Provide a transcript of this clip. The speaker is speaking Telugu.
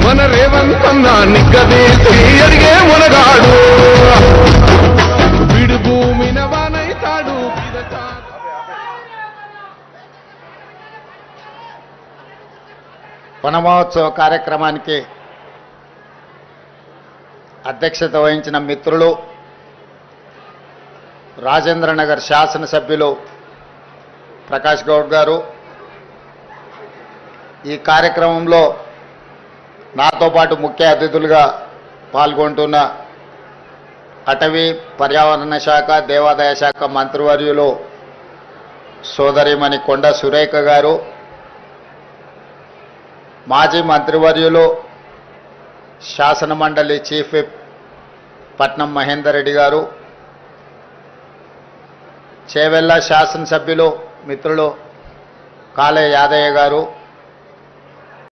మన రేవంతన్నా నిగ్గదీసి అడిగే మునగాడు విడు భూమిన వానైతాడు. వనమహోత్సవ కార్యక్రమానికి అధ్యక్షత వహించిన మిత్రులు, రాజేంద్రనగర్ శాసనసభ్యులు ప్రకాష్ గౌడ్ గారు, ఈ కార్యక్రమంలో నాతో పాటు ముఖ్య అతిథులుగా పాల్గొంటున్న అటవీ పర్యావరణ శాఖ దేవాదాయ శాఖ మంత్రివర్యులు సోదరిమణి కొండ సురేఖ గారు, మాజీ మంత్రివర్యులు శాసన మండలి చీఫ్ విప్ పట్నం మహేందర్ రెడ్డి గారు, చేవెళ్ళ శాసనసభ్యులు మిత్రులు కాళే యాదయ్య గారు,